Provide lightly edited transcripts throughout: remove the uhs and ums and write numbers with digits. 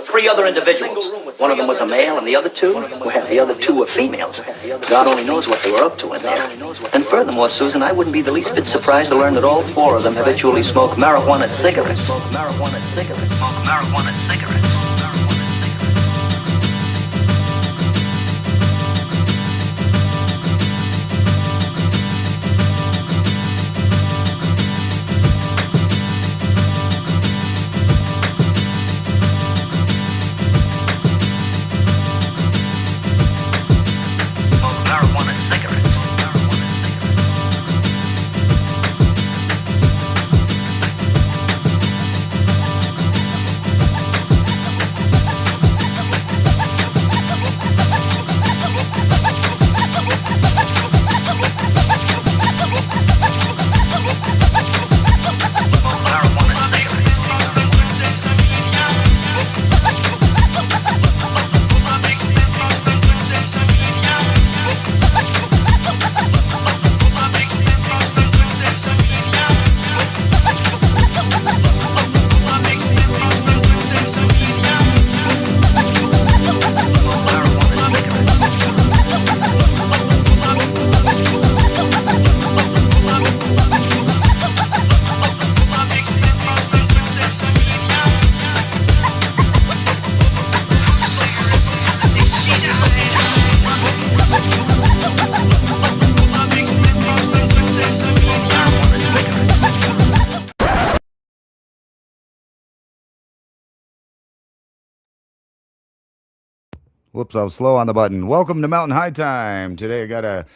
with 3 other individuals. One of them was a male, and the other two, well, the other 2 were females. God only knows what they were up to in there. And furthermore, Susan, I wouldn't be the least bit surprised to learn that all 4 of them habitually smoke marijuana cigarettes. Marijuana cigarettes. Marijuana cigarettes. Whoops, I was slow on the button. Welcome to Mountain High Time. Today I got a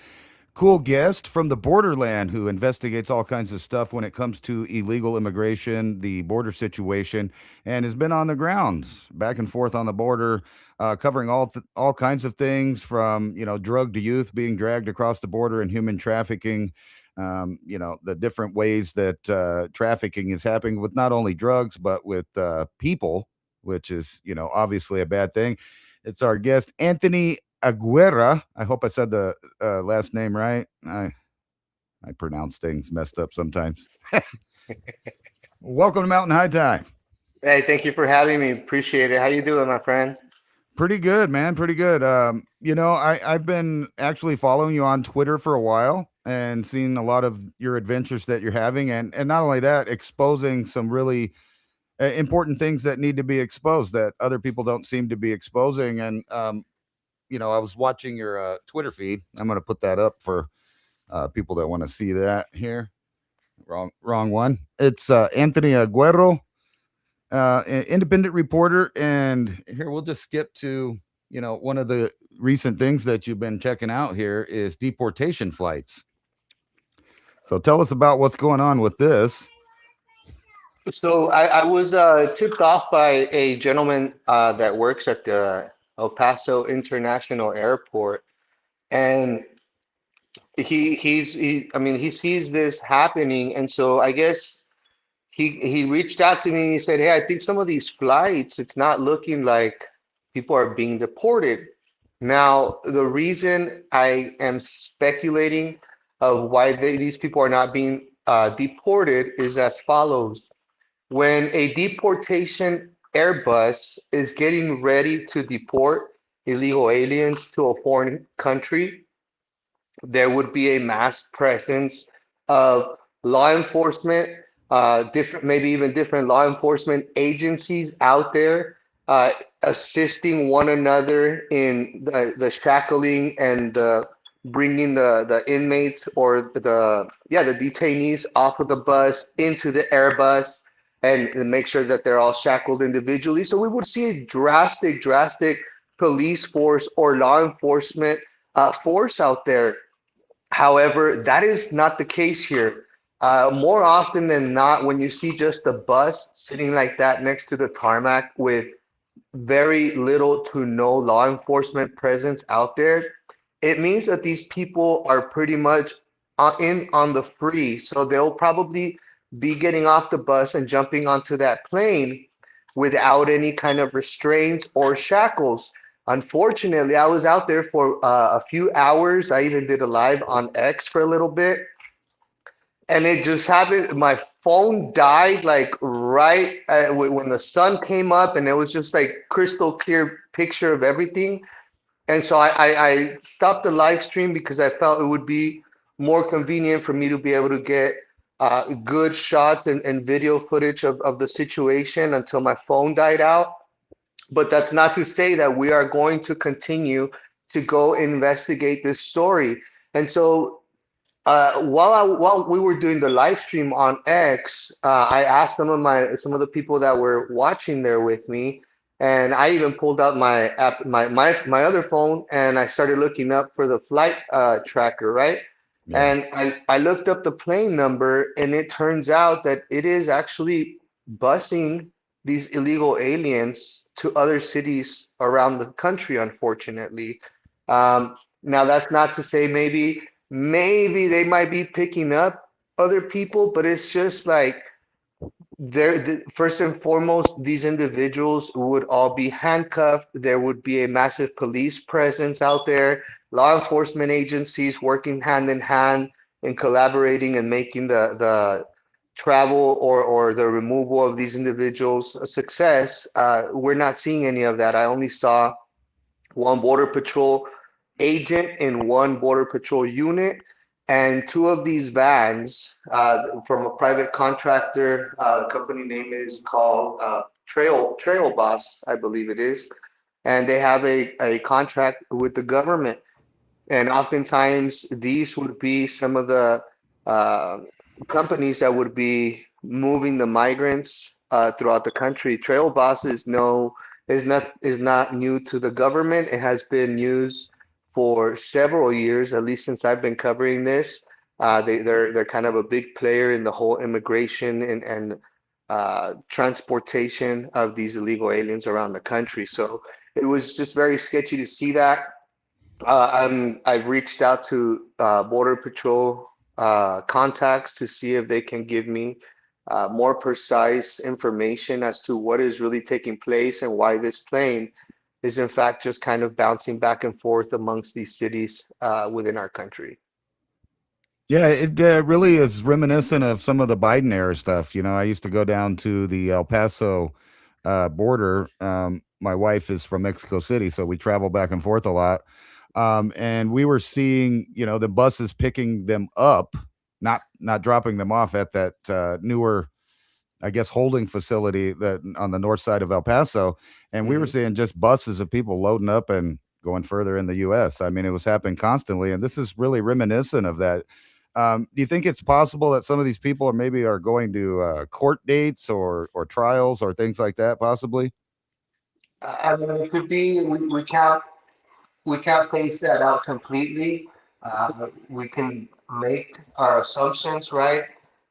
cool guest from the borderland who investigates all kinds of stuff when it comes to illegal immigration, the border situation, and has been on the grounds, back and forth on the border, covering all kinds of things from, drug to youth being dragged across the border and human trafficking. The different ways that trafficking is happening with not only drugs, but with people, which is, obviously a bad thing. It's our guest, Anthony Aguero. I hope I said the last name right. I pronounce things messed up sometimes. Welcome to Mountain High Time. Hey, thank you for having me. Appreciate it. How you doing, my friend? Pretty good, man. Pretty good. I've been actually following you on Twitter for a while and seeing a lot of your adventures that you're having, and not only that, exposing some really important things that need to be exposed that other people don't seem to be exposing. And I was watching your Twitter feed. I'm going to put that up for people that want to see that here. Wrong one. It's Anthony Aguero, independent reporter. And here we'll just skip to, one of the recent things that you've been checking out here is deportation flights. So tell us about what's going on with this. So I was tipped off by a gentleman that works at the El Paso International Airport, and he sees this happening, and so I guess he reached out to me and he said, "Hey, I think some of these flights, it's not looking like people are being deported." Now, the reason I am speculating of why these people are not being deported is as follows. When a deportation Airbus is getting ready to deport illegal aliens to a foreign country, there would be a mass presence of law enforcement, maybe even different law enforcement agencies out there assisting one another in the shackling and bringing the inmates or the detainees off of the bus into the Airbus and make sure that they're all shackled individually. So we would see a drastic police force or law enforcement force out there. However, that is not the case here. More often than not, when you see just a bus sitting like that next to the tarmac with very little to no law enforcement presence out there, it means that these people are pretty much on the free. So they'll probably be getting off the bus and jumping onto that plane without any kind of restraints or shackles. Unfortunately, I was out there for a few hours. I even did a live on X for a little bit. and it just happened. My phone died like right when the sun came up, and it was just like crystal clear picture of everything. And so I stopped the live stream because I felt it would be more convenient for me to be able to get good shots and video footage of the situation until my phone died out. But that's not to say that we are going to continue to go investigate this story. And so while we were doing the live stream on X, I asked some of the people that were watching there with me, and I even pulled out my app, my other phone, and I started looking up for the flight tracker, right? Yeah. And I looked up the plane number, and it turns out that it is actually busing these illegal aliens to other cities around the country, unfortunately. Now, that's not to say maybe they might be picking up other people, but it's just like first and foremost, these individuals would all be handcuffed. There would be a massive police presence out there, law enforcement agencies working hand in hand and collaborating and making the travel or the removal of these individuals a success. We're not seeing any of that. I only saw one Border Patrol agent in one Border Patrol unit, and two of these vans from a private contractor. The company name is called Trail Boss, I believe it is, and they have a contract with the government. And oftentimes, these would be some of the uh, companies that would be moving the migrants throughout the country. Trail Bosses no is not new to the government. It has been used for several years, at least since I've been covering this. They're kind of a big player in the whole immigration and transportation of these illegal aliens around the country. So it was just very sketchy to see that. I've reached out to Border Patrol contacts to see if they can give me more precise information as to what is really taking place and why this plane is in fact just kind of bouncing back and forth amongst these cities within our country. Yeah, it really is reminiscent of some of the Biden era stuff. You know, I used to go down to the El Paso border. My wife is from Mexico City, so we travel back and forth a lot. And we were seeing, you know, the buses picking them up, not dropping them off at that newer, I guess, holding facility that on the north side of El Paso. And we were Mhm. seeing just buses of people loading up and going further in the US. I mean, it was happening constantly. And this is really reminiscent of that. Do you think it's possible that some of these people are going to court dates or trials or things like that, possibly? I mean, it could be we can't face that out completely. We can make our assumptions, right?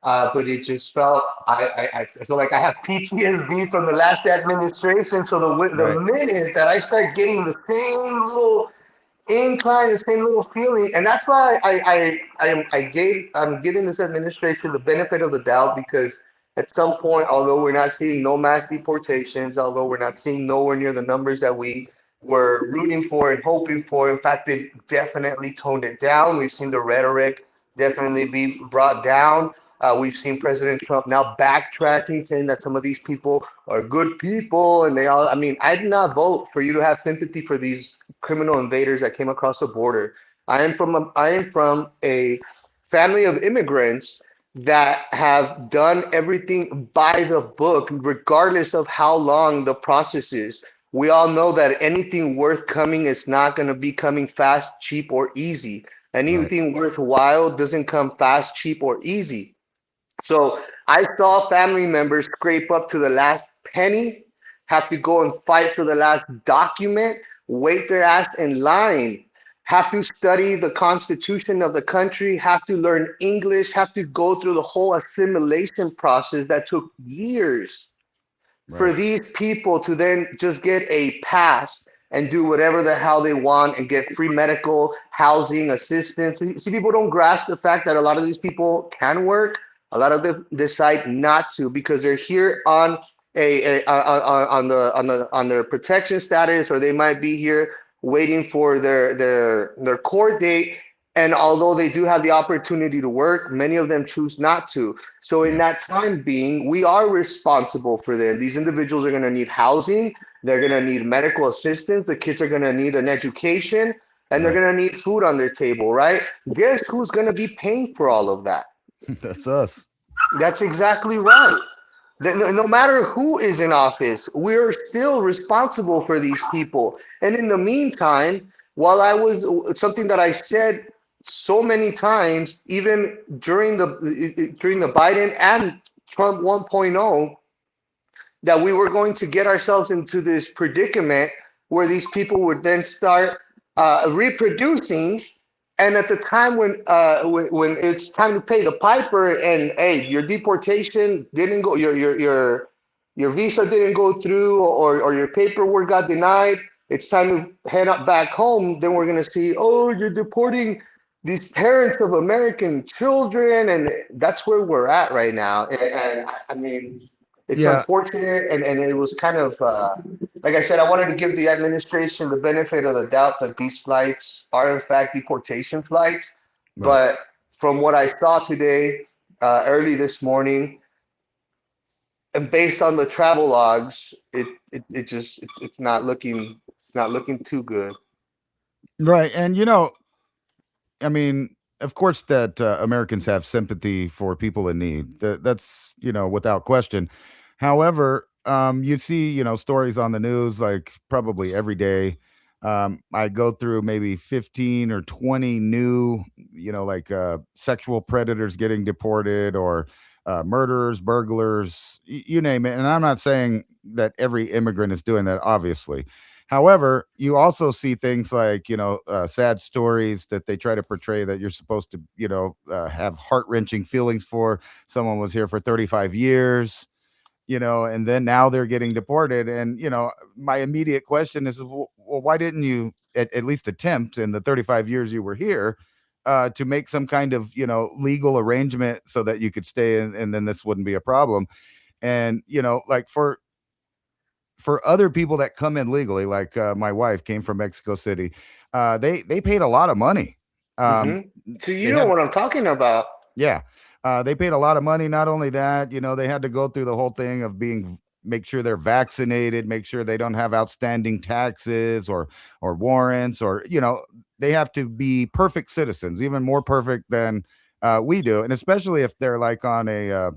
But it just felt I feel like I have PTSD from the last administration. So the Right. minute that I start getting the same little incline, the same little feeling, and that's why I'm giving this administration the benefit of the doubt because at some point, although we're not seeing no mass deportations, although we're not seeing nowhere near the numbers that we were rooting for and hoping for, in fact, they definitely toned it down. We've seen the rhetoric definitely be brought down. We've seen President Trump now backtracking, saying that some of these people are good people, and they all. I mean, I did not vote for you to have sympathy for these criminal invaders that came across the border. I am from a family of immigrants that have done everything by the book, regardless of how long the process is. We all know that anything worth coming is not going to be coming fast, cheap, or easy. Right. Anything worthwhile doesn't come fast, cheap, or easy. So I saw family members scrape up to the last penny, have to go and fight for the last document, wait their ass in line, have to study the constitution of the country, have to learn English, have to go through the whole assimilation process that took years for Right. these people to then just get a pass and do whatever the hell they want and get free medical, housing, assistance. See, people don't grasp the fact that a lot of these people can work. A lot of them decide not to because they're here on on their protection status, or they might be here waiting for their court date. And although they do have the opportunity to work, many of them choose not to. So in Yeah. that time being, we are responsible for them. These individuals are going to need housing, they're going to need medical assistance, the kids are going to need an education, and they're Right. going to need food on their table, right? Guess who's going to be paying for all of that? That's us. That's exactly right. No matter who is in office, we're still responsible for these people. And in the meantime, while I was something that I said so many times, even during the Biden and Trump 1.0, that we were going to get ourselves into this predicament where these people would then start reproducing, and at the time when it's time to pay the piper, and hey, your deportation didn't go, your visa didn't go through, or your paperwork got denied, it's time to head up back home. Then we're gonna see, oh, you're deporting these parents of American children, and that's where we're at right now. And I mean, it's Yeah. unfortunate, and it was kind of like I said, I wanted to give the administration the benefit of the doubt that these flights are in fact deportation flights. Right. But from what I saw today, early this morning, and based on the travel logs, it's not looking too good. Right. And I mean, of course, that Americans have sympathy for people in need. That's without question. However, you see, stories on the news like probably every day. I go through maybe 15 or 20 new, like sexual predators getting deported or murderers, burglars, you name it. And I'm not saying that every immigrant is doing that, obviously. However, you also see things like, sad stories that they try to portray that you're supposed to, have heart wrenching feelings for. Someone was here for 35 years, and then now they're getting deported. And, my immediate question is, well, why didn't you at least attempt in the 35 years you were here to make some kind of, legal arrangement so that you could stay and then this wouldn't be a problem? And, like for other people that come in legally, like my wife came from Mexico City, they paid a lot of money. Um, So you they know had, what I'm talking about. yeah, they paid a lot of money. Not only that, they had to go through the whole thing of make sure they're vaccinated, make sure they don't have outstanding taxes or warrants, or they have to be perfect citizens, even more perfect than we do, and especially if they're like on a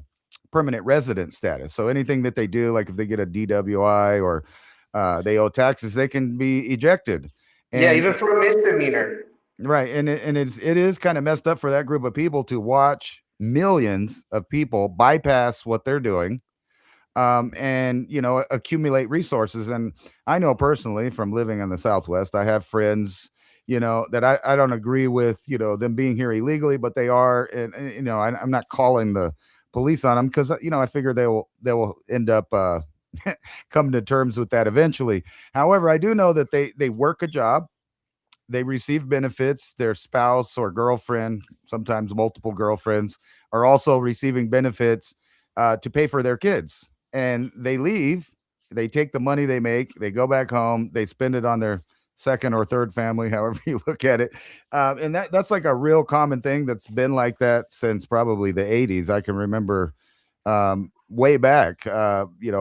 permanent resident status. So anything that they do, like if they get a DWI or they owe taxes, they can be ejected. Yeah, And even for a misdemeanor. right, and it is kind of messed up for that group of people to watch millions of people bypass what they're doing, and accumulate resources. And I know personally from living in the Southwest, I have friends, that I don't agree with, them being here illegally, but they are, and I'm not calling the police on them because I figure they will end up coming to terms with that eventually. However, I do know that they work a job, they receive benefits. Their spouse or girlfriend, sometimes multiple girlfriends, are also receiving benefits to pay for their kids. And they leave, they take the money they make, they go back home, they spend it on their second or third family, however you look at it. And that's like a real common thing that's been like that since probably the 80s. I can remember way back,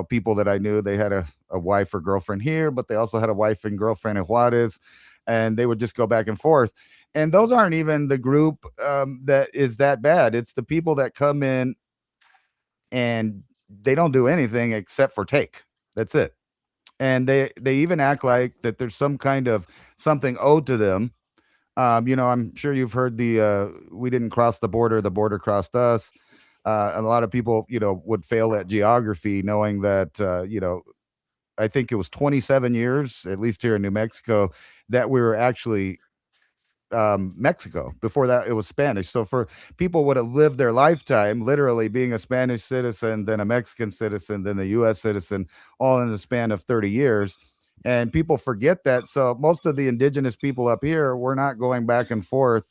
people that I knew, they had a wife or girlfriend here, but they also had a wife and girlfriend in Juarez, and they would just go back and forth. And those aren't even the group that is that bad. It's the people that come in and they don't do anything except for take. That's it. And they even act like that there's some kind of something owed to them. I'm sure you've heard the we didn't cross the border crossed us. And a lot of people, would fail at geography, knowing that, I think it was 27 years, at least here in New Mexico, that we were actually Mexico. Before that, it was Spanish. So for people would have lived their lifetime literally being a Spanish citizen, then a Mexican citizen, then a U.S. citizen, all in the span of 30 years. And people forget that. So most of the indigenous people up here were not going back and forth,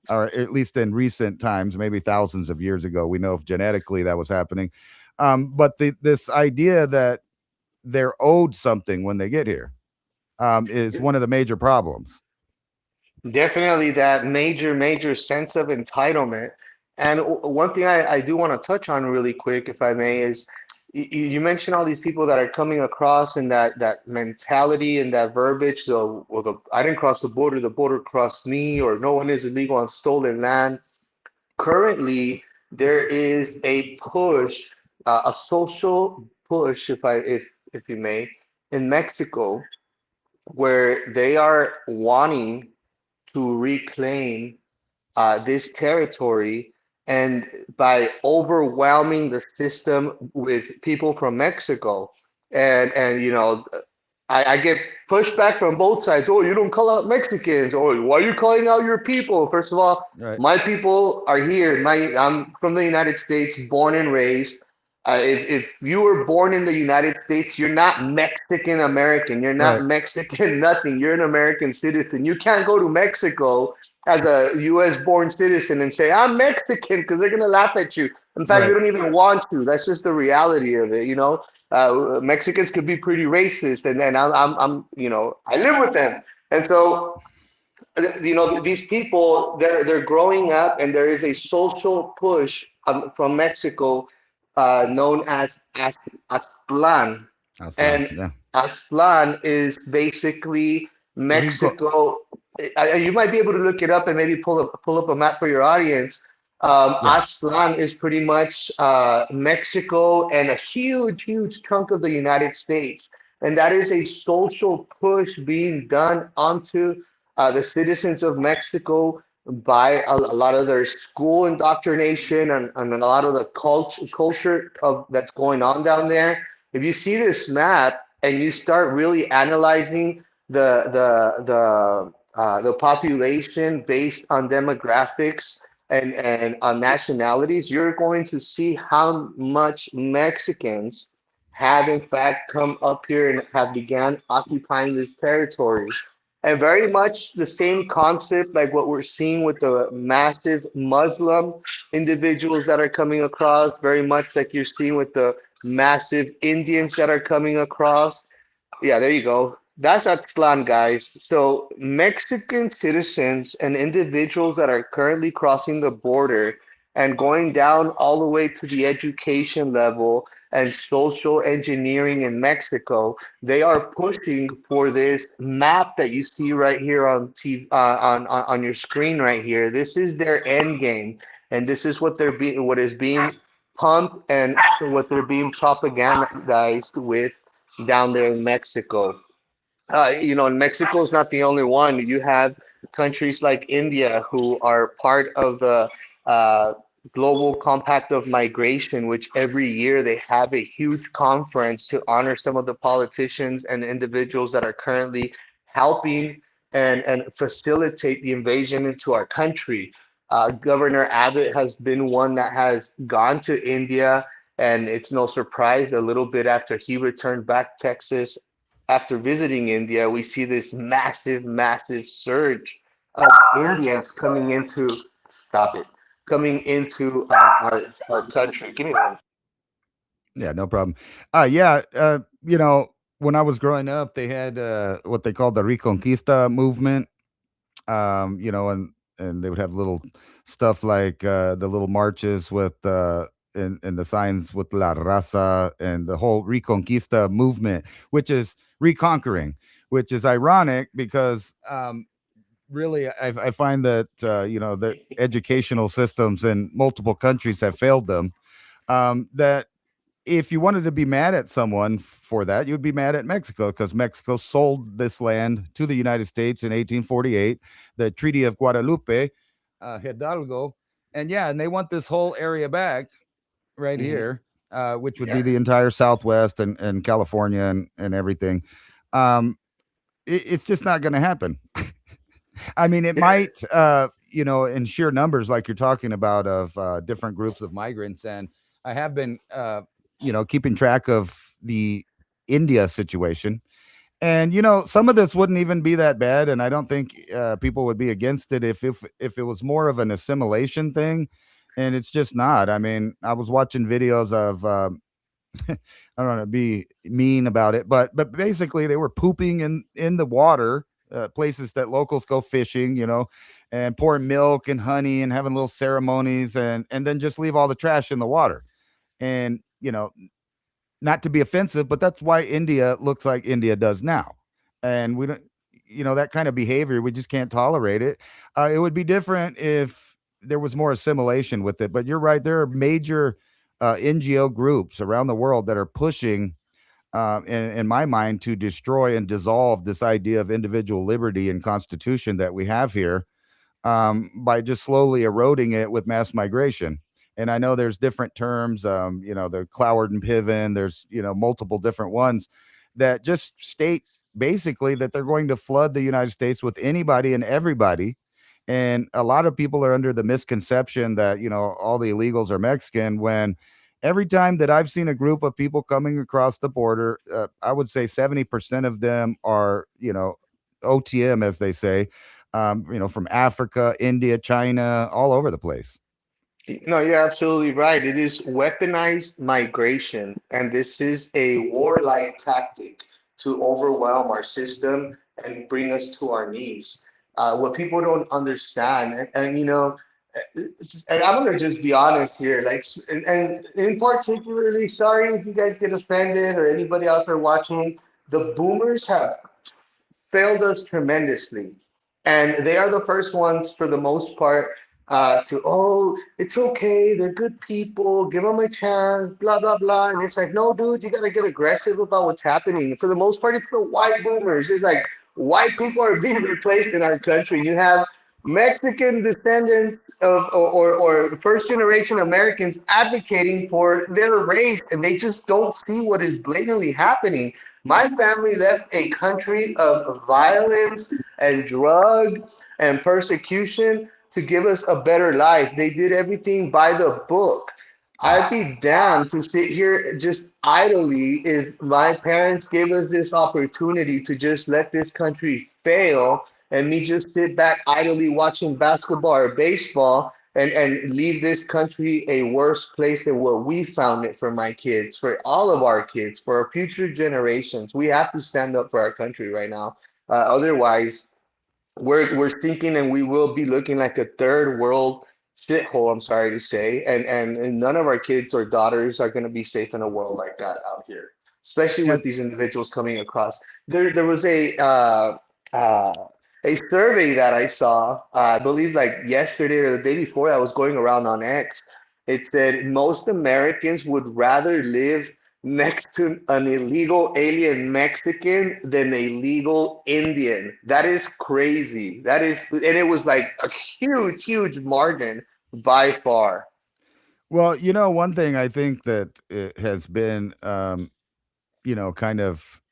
or at least in recent times, maybe thousands of years ago. We know if genetically that was happening. But this idea that they're owed something when they get here is one of the major problems. Definitely that major sense of entitlement. And one thing I do want to touch on really quick, if I may, is you mentioned all these people that are coming across and that mentality and that verbiage. So, well, I didn't cross the border crossed me, or no one is illegal on stolen land. Currently, there is a push, a social push, if you may, in Mexico, where they are wanting to reclaim this territory, and by overwhelming the system with people from Mexico. And I get pushback from both sides. Oh, you don't call out Mexicans. Oh, why are you calling out your people? First of all, Right. my people are here. I'm from the United States, born and raised. If you were born in the United States, you're not Mexican American. You're not Right. Mexican nothing. You're an American citizen. You can't go to Mexico as a U.S. born citizen and say, I'm Mexican, because they're going to laugh at you. In fact, you Right. don't even want to. That's just the reality of it, you know? Mexicans could be pretty racist, and then I live with them. And so, these people, they're growing up, and there is a social push from Mexico, known as Aztlan. Aslan. And Yeah. Aztlan is basically Rico. Mexico. You might be able to look it up and maybe pull up a map for your audience. Yeah. Aztlan is pretty much Mexico and a huge chunk of the United States. And that is a social push being done onto the citizens of Mexico by a lot of their school indoctrination, and a lot of the culture of that's going on down there. If you see this map and you start really analyzing the population based on demographics and on nationalities, you're going to see how much Mexicans have in fact come up here and have began occupying this territory. And very much the same concept like what we're seeing with the massive Muslim individuals that are coming across, very much like you're seeing with the massive Indians that are coming across. Yeah, there you go. That's Aztlan, guys. So Mexican citizens and individuals that are currently crossing the border and going down all the way to the education level and social engineering in Mexico, they are pushing for this map that you see right here on TV, on your screen right here. This is their end game, and this is what is being pumped, and what they're being propagandized with down there in Mexico. And Mexico is not the only one. You have countries like India who are part of the uh, Global Compact of Migration, which every year they have a huge conference to honor some of the politicians and individuals that are currently helping and facilitate the invasion into our country. Governor Abbott has been one that has gone to India, and it's no surprise a little bit after he returned back to Texas after visiting India, we see this massive surge of Indians stop it, coming into our country. Give me one. Yeah, no problem. Yeah, when I was growing up, they had what they called the Reconquista movement. And they would have little stuff like the little marches with and the signs with La Raza and the whole Reconquista movement, which is reconquering, which is ironic because really I find that the educational systems in multiple countries have failed them. That if you wanted to be mad at someone for that, you'd be mad at Mexico because Mexico sold this land to the United States in 1848, the Treaty of Guadalupe, Hidalgo. And yeah, and they want this whole area back right Hmm. here, which would be Yeah. the entire Southwest and California and everything. Um, it's just not going to happen. I mean, it Yeah. might, in sheer numbers, like you're talking about, of different groups of migrants. And I have been, keeping track of the India situation. And some of this wouldn't even be that bad, and I don't think people would be against it if it was more of an assimilation thing, and it's just not. I mean, I was watching videos of I don't want to be mean about it, but basically they were pooping in the water places that locals go fishing, and pouring milk and honey and having little ceremonies, and then just leave all the trash in the water. And not to be offensive, but that's why India looks like India does now. And we don't, that kind of behavior, we just can't tolerate it. It would be different if there was more assimilation with it. But you're right, there are major NGO groups around the world that are pushing, in my mind, to destroy and dissolve this idea of individual liberty and constitution that we have here, by just slowly eroding it with mass migration. And I know there's different terms, the Cloward and Piven, there's, multiple different ones that just state basically that they're going to flood the United States with anybody and everybody. And a lot of people are under the misconception that, all the illegals are Mexican, when every time that I've seen a group of people coming across the border, I would say 70% of them are, OTM, as they say, from Africa, India, China, all over the place. No, you're absolutely right. It is weaponized migration, and this is a warlike tactic to overwhelm our system and bring us to our knees. What people don't understand, and I'm gonna just be honest here, like, and in particularly, sorry if you guys get offended or anybody out there watching, the boomers have failed us tremendously. And they are the first ones, for the most part, oh, it's okay, they're good people, give them a chance, blah, blah, blah. And it's like, no, dude, you got to get aggressive about what's happening. For the most part, it's the white boomers. It's like white people are being replaced in our country. You have Mexican descendants or first generation Americans advocating for their race, and they just don't see what is blatantly happening. My family left a country of violence and drugs and persecution to give us a better life. They did everything by the book. I'd be damned to sit here just idly if my parents gave us this opportunity to just let this country fail and me just sit back idly watching basketball or baseball and leave this country a worse place than what we found it for my kids, for all of our kids, for our future generations. We have to stand up for our country right now. Otherwise, we're sinking and we will be looking like a third world shithole, I'm sorry to say. And none of our kids or daughters are going to be safe in a world like that out here, especially Yeah, with these individuals coming across. There was uh, a survey that I saw, I believe like yesterday or the day before, that was going around on X. It said most Americans would rather live next to an illegal alien Mexican than a legal Indian. That is crazy. That is, and it was like a huge, huge margin by far. well, one thing I think that it has been, kind of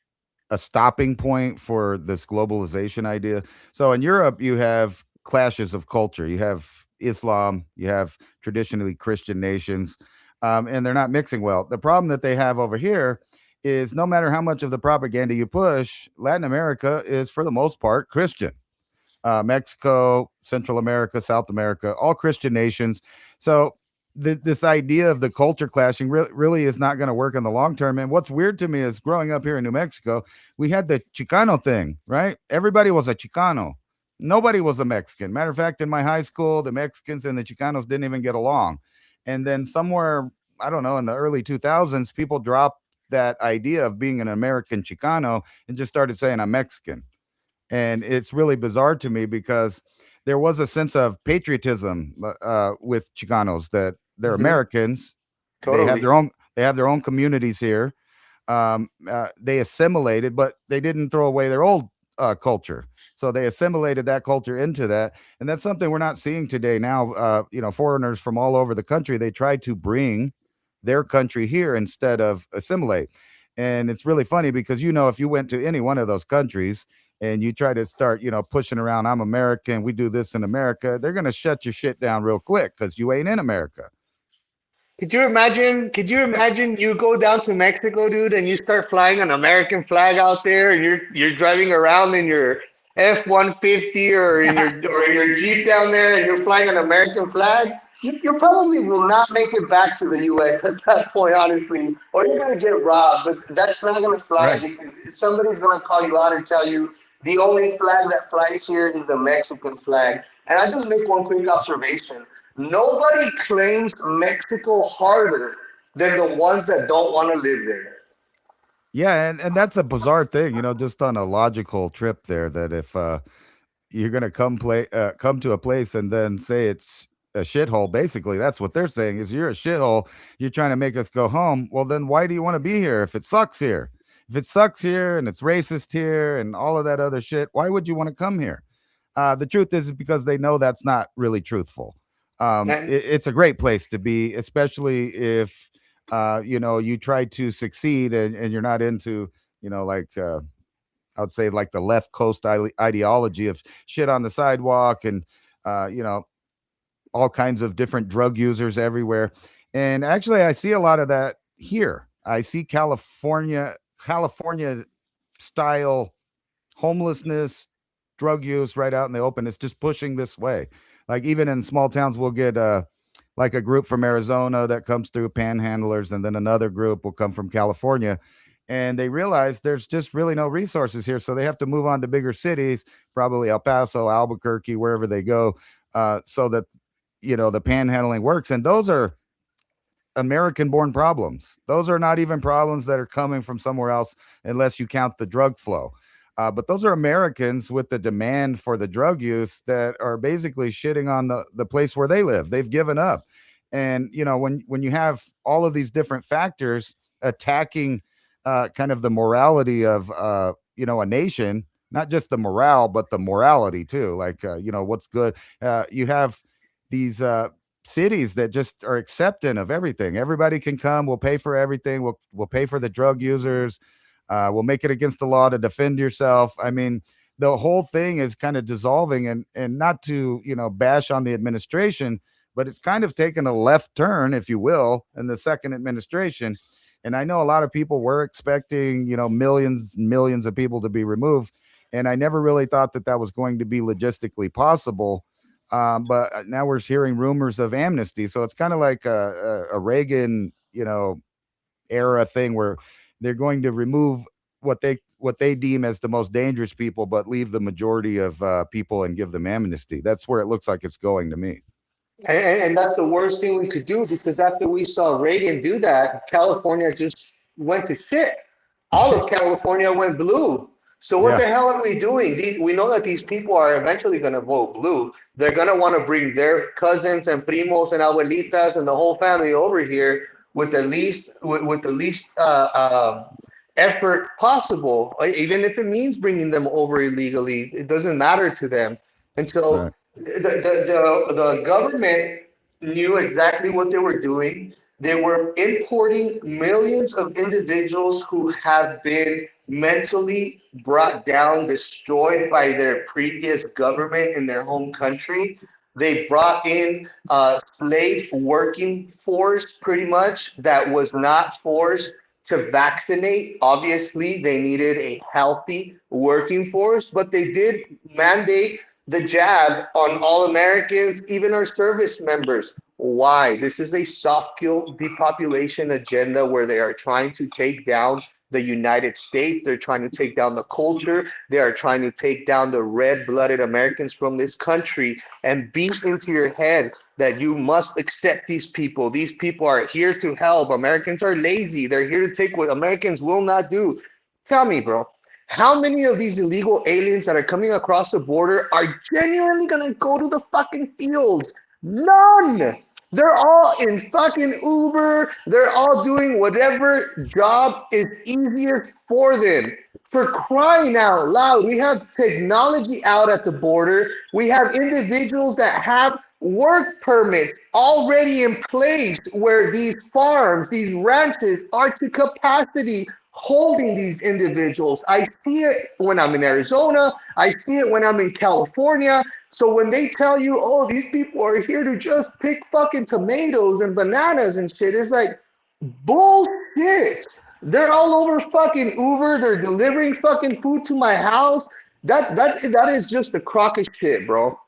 a stopping point for this globalization idea. So in Europe, you have clashes of culture. You have Islam, you have traditionally Christian nations, and they're not mixing well. The problem that they have over here is no matter how much of the propaganda you push, Latin America is for the most part Christian. Mexico, Central America, South America, all Christian nations. So this idea of the culture clashing really is not going to work in the long term. And what's weird to me is growing up here in New Mexico, we had the Chicano thing, right? Everybody was a Chicano. Nobody was a Mexican. Matter of fact, in my high school, the Mexicans and the Chicanos didn't even get along. And then somewhere, I don't know, in the early 2000s, people dropped that idea of being an American Chicano and just started saying I'm Mexican. And it's really bizarre to me because there was a sense of patriotism with Chicanos, that they're Hmm. Americans. They have Totally. their own communities here. They assimilated, but they didn't throw away their old culture. So they assimilated that culture into that, and that's something we're not seeing today. Now, foreigners from all over the country, they try to bring their country here instead of assimilate. And it's really funny because if you went to any one of those countries and you try to start, pushing around, I'm American, we do this in America, they're gonna shut your shit down real quick because you ain't in America. Could you imagine? Could you imagine you go down to Mexico, dude, and you start flying an American flag out there, and you're driving around in your F-150 or your Jeep down there, and you're flying an American flag? You probably will not make it back to the U.S. at that point, honestly, or you're gonna get robbed. But that's not gonna fly Right. because somebody's gonna call you out and tell you The only flag that flies here is the Mexican flag. And I just make one quick observation. Nobody claims Mexico harder than the ones that don't want to live there. Yeah, and that's a bizarre thing, just on a logical trip there. That if you're gonna come to a place and then say it's a shithole. Basically, that's what they're saying is you're a shithole. You're trying to make us go home. Well, then why do you want to be here if it sucks here? If it sucks here and it's racist here and all of that other shit, why would you want to come here? The truth is because they know that's not really truthful. And It's a great place to be, especially if you try to succeed and you're not into like I would say like the left coast ideology of shit on the sidewalk and uh, you know all kinds of different drug users everywhere. And actually, I see a lot of that here. I see California style homelessness, drug use right out in the open. It's just pushing this way. Like even in small towns, we'll get like a group from Arizona that comes through panhandlers, and then another group will come from California. And they realize there's just really no resources here. So they have to move on to bigger cities, probably El Paso, Albuquerque, wherever they go, so that, the panhandling works. And those are American born problems. Those are not even problems that are coming from somewhere else, unless you count the drug flow. But those are Americans with the demand for the drug use that are basically shitting on the place where they live. They've given up. And, when you have all of these different factors attacking kind of the morality of, a nation, not just the morale, but the morality too. Like, what's good. You have these cities that just are accepting of everything. Everybody can come. We'll pay for everything. We'll pay for the drug users. We'll make it against the law to defend yourself. I mean, the whole thing is kind of dissolving, and not to bash on the administration, but it's kind of taken a left turn, if you will, in the second administration. And I know a lot of people were expecting millions and millions of people to be removed, and I never really thought that that was going to be logistically possible. But now we're hearing rumors of amnesty. So it's kind of like a Reagan, era thing where they're going to remove what they deem as the most dangerous people, but leave the majority of people and give them amnesty. That's where it looks like it's going to me. and that's the worst thing we could do because after we saw Reagan do that, California just went to shit. All of California went blue. So what Yeah, the hell are we doing? We know that these people are eventually going to vote blue. They're going to want to bring their cousins and primos and abuelitas and the whole family over here with the least effort possible. Even if it means bringing them over illegally, it doesn't matter to them. And so right. the government knew exactly what they were doing. They were importing millions of individuals who have been mentally brought down, destroyed by their previous government in their home country. They brought in a slave working force, pretty much, that was not forced to vaccinate. Obviously, they needed a healthy working force, but they did mandate the jab on all Americans, even our service members. Why? This is a soft kill depopulation agenda where they are trying to take down the United States. They're trying to take down the culture. They are trying to take down the red blooded Americans from this country and beat into your head that you must accept these people. These people are here to help. Americans are lazy. They're here to take what Americans will not do. Tell me, bro, how many of these illegal aliens that are coming across the border are genuinely going to go to the fucking fields? None. They're all in fucking Uber. They're all doing whatever job is easiest for them. For crying out loud, we have technology out at the border. We have individuals that have work permits already in place where these farms, these ranches are to capacity holding these individuals. I see it when I'm in Arizona. I see it when I'm in California. So when they tell you, oh, these people are here to just pick fucking tomatoes and bananas and shit, it's like bullshit. They're all over fucking Uber. They're delivering fucking food to my house. That is just a crock of shit, bro.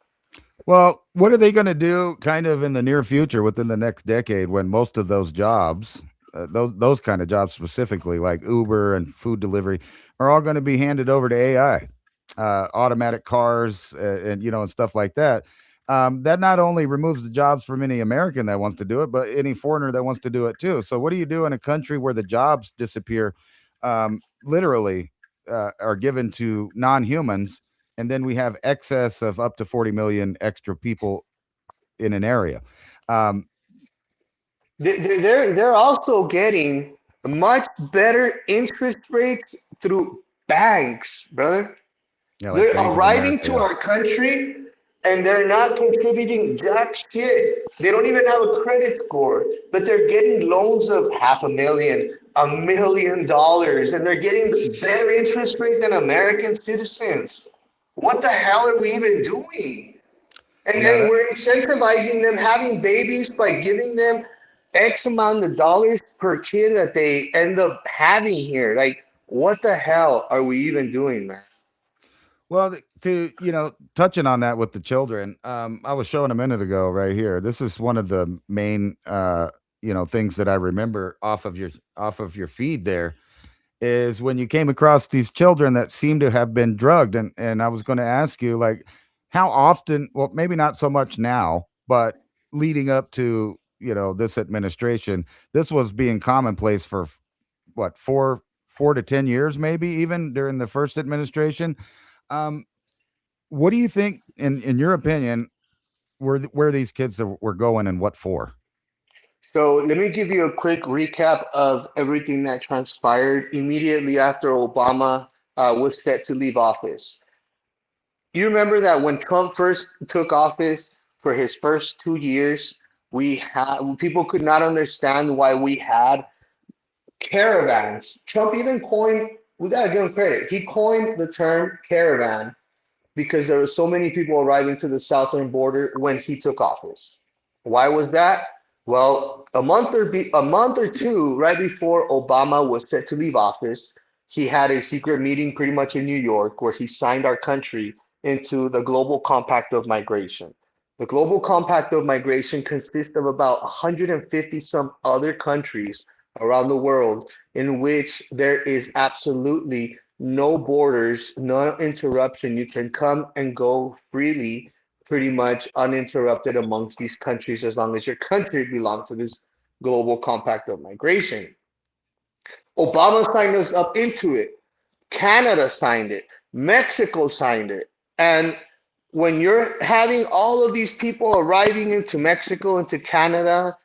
Well, what are they going to do kind of in the near future within the next decade when most of those jobs, those kind of jobs specifically, like Uber and food delivery, are all going to be handed over to AI? automatic cars, and and stuff like that. That not only removes the jobs from any American that wants to do it, but any foreigner that wants to do it too. So, what do you do in a country where the jobs disappear, literally, are given to non-humans, and then we have excess of up to 40 million extra people in an area? Um, They're also getting much better interest rates through banks, brother. yeah, like They're Bank of arriving America. to Yeah. our country and they're not contributing jack shit. They don't even have a credit score, but they're getting loans of half a million, $1 million, and they're getting better interest rate than American citizens. What the hell are we even doing? And Yeah, then that we're incentivizing them having babies by giving them X amount of dollars per kid that they end up having here. Like, what the hell are we even doing, man? Well, to touching on that with the children, I was showing a minute ago right here. This is one of the main, things that I remember off of your feed. There is when you came across these children that seem to have been drugged, and I was going to ask you, like, how often? Well, maybe not so much now, but leading up to this administration, this was being commonplace for what, 4 to 10 years, maybe even during the first administration. Um, what do you think, in your opinion, where these kids were going and what for? So let me give you a quick recap of everything that transpired immediately after Obama was set to leave office. You remember that when Trump first took office for his first 2 years, we had people could not understand why we had caravans. Trump even coined, we gotta give him credit. He coined the term caravan because there were so many people arriving to the southern border when he took office. Why was that? Well, a month or two right before Obama was set to leave office, he had a secret meeting pretty much in New York where he signed our country into the Global Compact of Migration. The Global Compact of Migration consists of about 150 some other countries around the world in which there is absolutely no borders, no interruption. You can come and go freely, pretty much uninterrupted amongst these countries as long as your country belongs to this global compact of migration. Obama signed us up into it. Canada signed it. Mexico signed it. And when you're having all of these people arriving into Mexico, into Canada,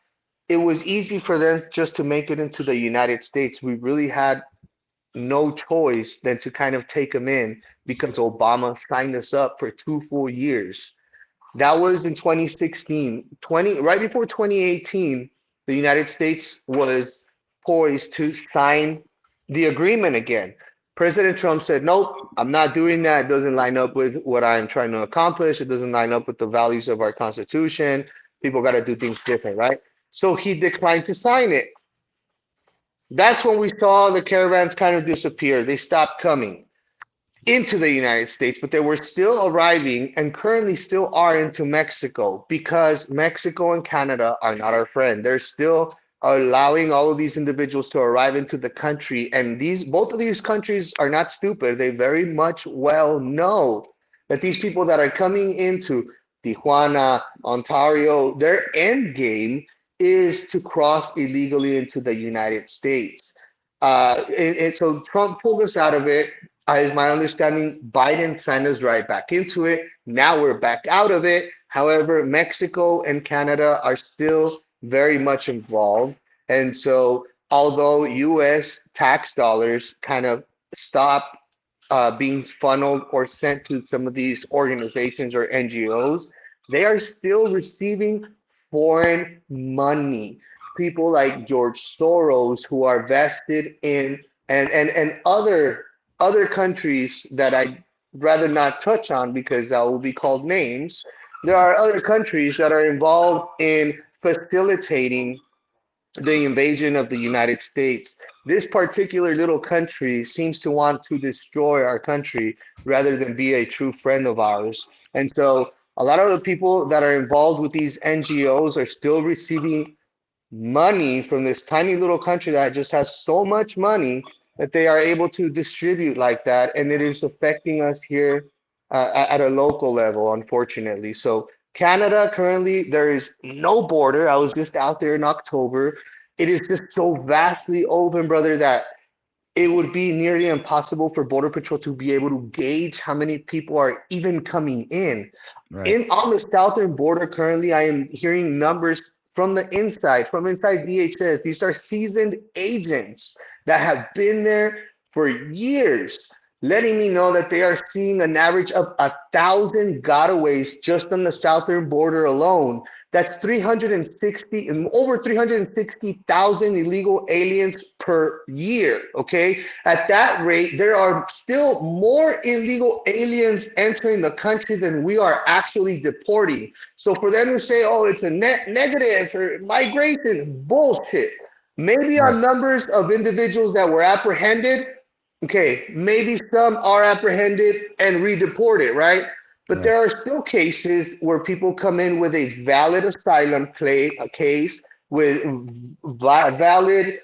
it was easy for them just to make it into the United States. We really had no choice than to kind of take them in because Obama signed us up for 2 full years. That was in 2016. Right before 2018, the United States was poised to sign the agreement again. President Trump said, "Nope, I'm not doing that. It doesn't line up with what I'm trying to accomplish. It doesn't line up with the values of our Constitution. People got to do things different, right?" So he declined to sign it. That's when we saw the caravans kind of disappear. They stopped coming into the United States, but they were still arriving and currently still are into Mexico because Mexico and Canada are not our friend. They're still allowing all of these individuals to arrive into the country. And these both of these countries are not stupid. They very much well know that these people that are coming into Tijuana, Ontario, their end game is to cross illegally into the United States. So Trump pulled us out of it. Is my understanding, Biden signed us right back into it. Now we're back out of it. However, Mexico and Canada are still very much involved. And so, although US tax dollars kind of stop being funneled or sent to some of these organizations or NGOs, they are still receiving foreign money. People like George Soros, who are vested in, and other countries that I'd rather not touch on because that will be called names. There are other countries that are involved in facilitating the invasion of the United States. This particular little country seems to want to destroy our country rather than be a true friend of ours. And so a lot of the people that are involved with these NGOs are still receiving money from this tiny little country that just has so much money. that they are able to distribute like that, and it is affecting us here at a local level, unfortunately. So Canada currently there is no border. I was just out there in October. It is just so vastly open, brother, that it would be nearly impossible for Border Patrol to be able to gauge how many people are even coming in. Right. In on the southern border currently, I am hearing numbers from inside DHS. These are seasoned agents that have been there for years, letting me know that they are seeing an average of 1,000 gotaways just on the southern border alone. That's 360 and over 360,000 illegal aliens per year. Okay. At that rate, there are still more illegal aliens entering the country than we are actually deporting. So for them to say, oh, it's a net negative for migration, bullshit. Maybe Right. on numbers of individuals that were apprehended, okay, maybe some are apprehended and redeported, right? But Right. there are still cases where people come in with a valid asylum a case with valid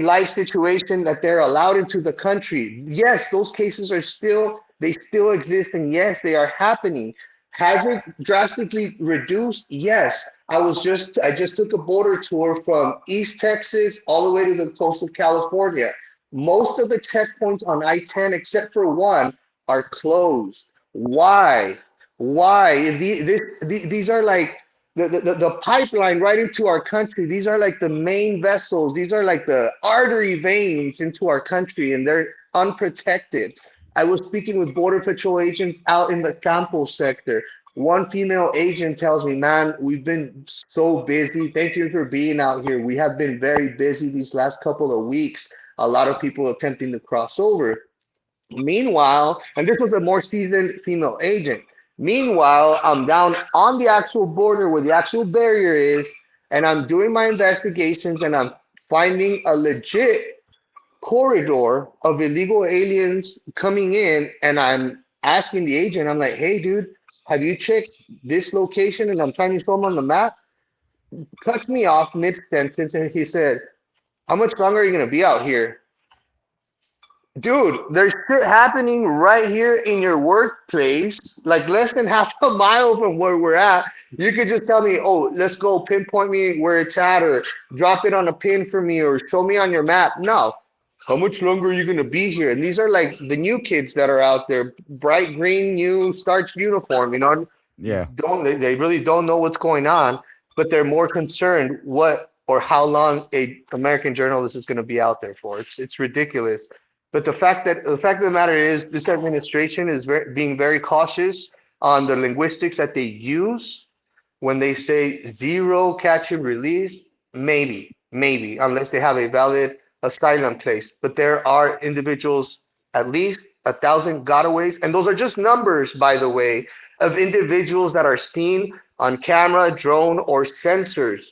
life situation that they're allowed into the country. Yes, those cases are still they still exist, and yes, they are happening. Has it drastically reduced? Yes. I just took a border tour from East Texas all the way to the coast of California. Most of the checkpoints on I-10, except for one, are closed. Why? Why? These are like the pipeline right into our country. These are like the main vessels. These are like the artery veins into our country, and they're unprotected. I was speaking with Border Patrol agents out in the Campo sector. One female agent tells me, man, we've been so busy. Thank you for being out here. We have been very busy these last couple of weeks. A lot of people attempting to cross over. Meanwhile, and this was a more seasoned female agent. Meanwhile, I'm down on the actual border where the actual barrier is, and I'm doing my investigations and I'm finding a legit corridor of illegal aliens coming in. And I'm asking the agent, I'm like, hey, dude, have you checked this location? And I'm trying to show him on the map. Cuts me off mid sentence, and he said, how much longer are you going to be out here? Dude, there's shit happening right here in your workplace, like less than half a mile from where we're at. You could just tell me, oh, let's go pinpoint me where it's at, or drop it on a pin for me, or show me on your map. No. How much longer are you going to be here? And these are like the new kids that are out there, bright green, new starch uniform, Yeah. they really don't know what's going on, but they're more concerned what or how long a American journalist is going to be out there for. It's ridiculous. But the fact of the matter is, this administration is being very cautious on the linguistics that they use when they say zero catch and release. Maybe, unless they have a valid asylum place. But there are individuals, at least 1,000 gotaways, and those are just numbers, by the way, of individuals that are seen on camera, drone, or sensors.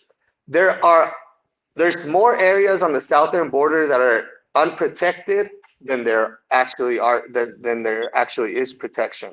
There are there's more areas on the southern border that are unprotected than there actually is protection.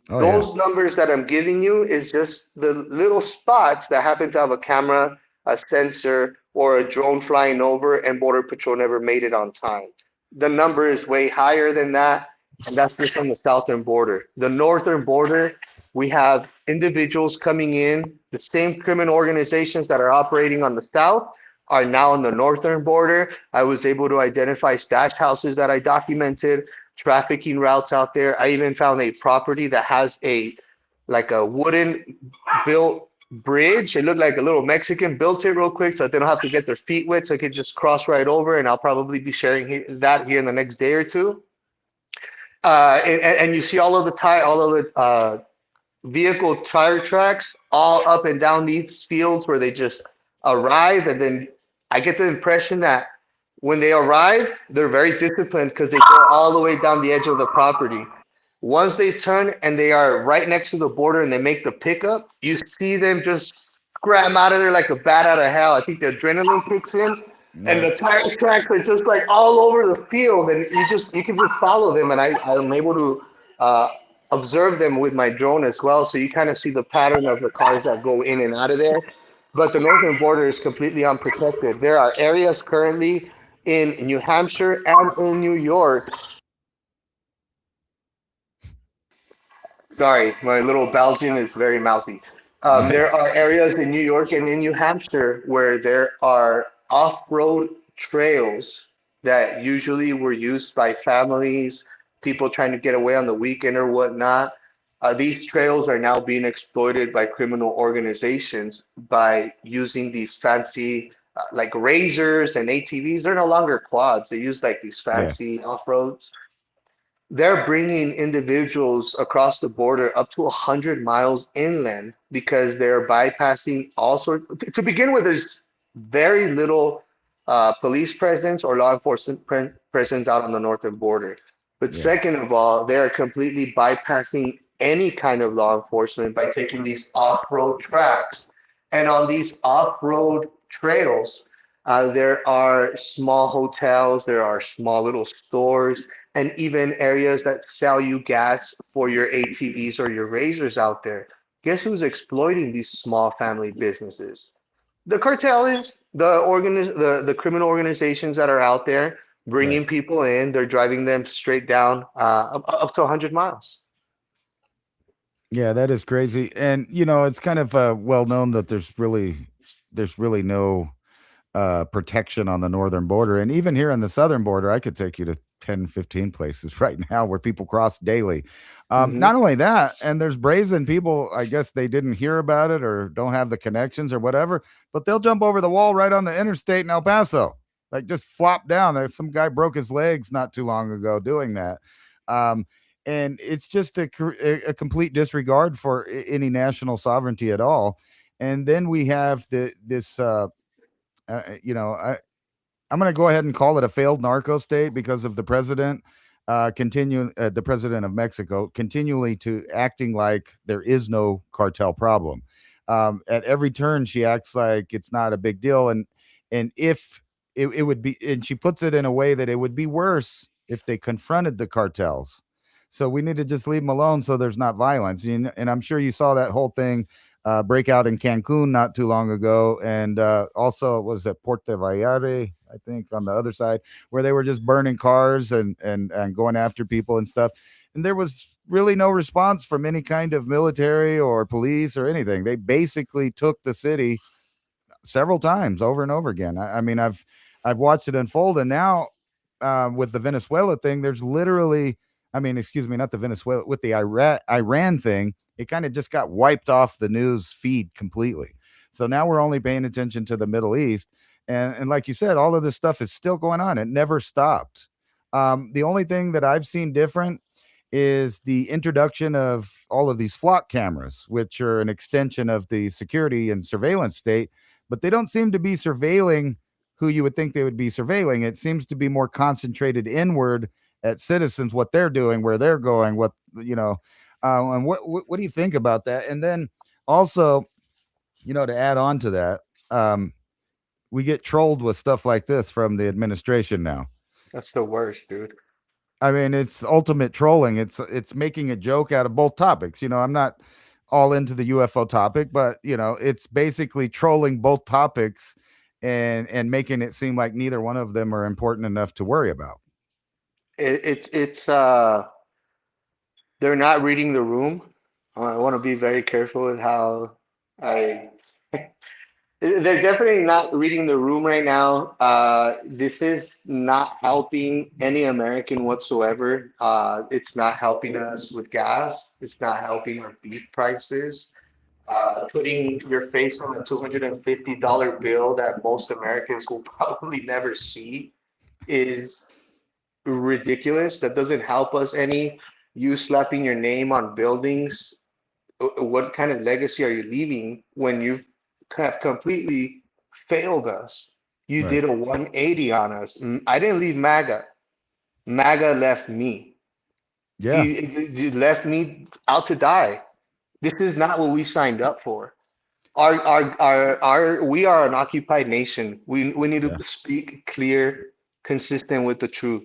Oh yeah. Those numbers that I'm giving you is just the little spots that happen to have a camera, a sensor, or a drone flying over, and Border Patrol never made it on time. The number is way higher than that, and that's just on the southern border. The northern border, we have individuals coming in, the same criminal organizations that are operating on the south are now on the northern border. I was able to identify stash houses that I documented, trafficking routes out there. I even found a property that has a wooden built bridge. It looked like a little Mexican built it real quick so that they don't have to get their feet wet, so I could just cross right over. And I'll probably be sharing that here in the next day or two. And you see all of the vehicle tire tracks all up and down these fields where they just arrive. And then I get the impression that when they arrive, they're very disciplined because they go all the way down the edge of the property. Once they turn and they are right next to the border and they make the pickup, you see them just scram out of there like a bat out of hell. I think the adrenaline kicks in, and Right. the tire tracks are just like all over the field, and you can just follow them. And I'm able to uh, observe them with my drone as well, so you kind of see the pattern of the cars that go in and out of there. But the northern border is completely unprotected. There are areas currently in New Hampshire and in New York. Sorry, my little Belgian is very mouthy. Right. There are areas in New York and in New Hampshire where there are off-road trails that usually were used by families, people trying to get away on the weekend or whatnot. These trails are now being exploited by criminal organizations by using these fancy, like razors and ATVs. They're no longer quads. They use like these Yeah. fancy off-roads. They're bringing individuals across the border up to 100 miles inland because they're bypassing all sorts. To begin with, there's very little police presence or law enforcement presence out on the northern border. But Yeah. second of all, they are completely bypassing any kind of law enforcement by taking these off-road tracks. And on these off-road trails, there are small hotels, there are small little stores, and even areas that sell you gas for your ATVs or your razors out there. Guess who's exploiting these small family businesses? The cartel is the criminal organizations that are out there Right. bringing people in. They're driving them straight down up to 100 miles. Yeah, that is crazy. And it's kind of well known that there's really no protection on the northern border. And even here on the southern border, I could take you to 10, 15 places right now where people cross daily. Hmm. Not only that, and there's brazen people, I guess they didn't hear about it or don't have the connections or whatever, but they'll jump over the wall right on the interstate in El Paso, like just flop down. There's some guy broke his legs not too long ago doing that. Um, and it's just a complete disregard for any national sovereignty at all. And then we have this you know, I'm going to go ahead and call it a failed narco state because of the president the president of Mexico continually to acting like there is no cartel problem. At every turn, she acts like it's not a big deal, and if it would be, and she puts it in a way that it would be worse if they confronted the cartels. So we need to just leave them alone so there's not violence. And I'm sure you saw that whole thing breakout in Cancun not too long ago, and also was at Puerto Vallarta, I think, on the other side, where they were just burning cars and going after people and stuff. And there was really no response from any kind of military or police or anything. They basically took the city several times over and over again. I mean, I've watched it unfold, and now with the Venezuela thing, there's literally, I mean, excuse me, not the Venezuela, with the Iran thing, it kind of just got wiped off the news feed completely. So now we're only paying attention to the Middle East, and like you said, all of this stuff is still going on. It never stopped. The only thing that I've seen different is the introduction of all of these flock cameras, which are an extension of the security and surveillance state, but they don't seem to be surveilling who you would think they would be surveilling. It seems to be more concentrated inward at citizens, what they're doing, where they're going, and what do you think about that? And then also, to add on to that, we get trolled with stuff like this from the administration now. That's the worst, dude. I mean, it's ultimate trolling. It's making a joke out of both topics. I'm not all into the UFO topic, but it's basically trolling both topics and making it seem like neither one of them are important enough to worry about. It's they're not reading the room. I want to be very careful with how I. They're definitely not reading the room right now. This is not helping any American whatsoever. It's not helping us with gas. It's not helping our beef prices. Putting your face on a $250 bill that most Americans will probably never see is ridiculous. That doesn't help us any. You slapping your name on buildings, what kind of legacy are you leaving when you have completely failed us? You Right. did a 180 on us. I didn't leave MAGA. MAGA left me. Yeah. You left me out to die. This is not what we signed up for. We are an occupied nation. We need Yeah. to speak clear, consistent with the truth.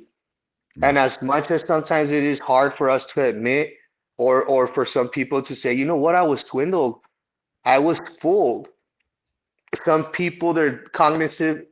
Right. And as much as sometimes it is hard for us to admit, or for some people to say, you know what, I was swindled, I was fooled. some people, their cognitive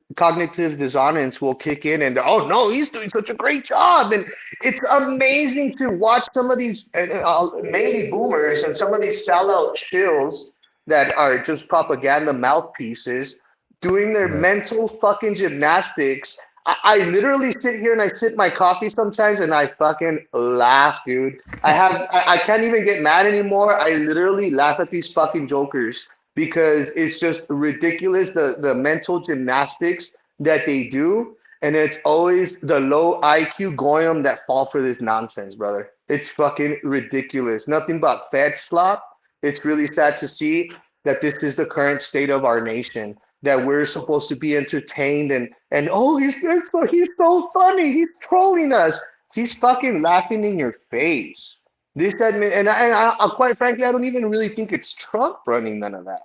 dissonance will kick in, and oh no, he's doing such a great job. And it's amazing to watch some of these mainly boomers and some of these sellout shills that are just propaganda mouthpieces doing their Right. mental fucking gymnastics. I literally sit here and I sip my coffee sometimes and I fucking laugh, dude. I can't even get mad anymore. I literally laugh at these fucking jokers because it's just ridiculous the mental gymnastics that they do. And it's always the low IQ goyim that fall for this nonsense, brother. It's fucking ridiculous. Nothing but Fed slop. It's really sad to see that this is the current state of our nation. That we're supposed to be entertained and oh he's so funny. He's trolling us. He's fucking laughing in your face. This admin and I quite frankly I don't even really think it's Trump running none of that.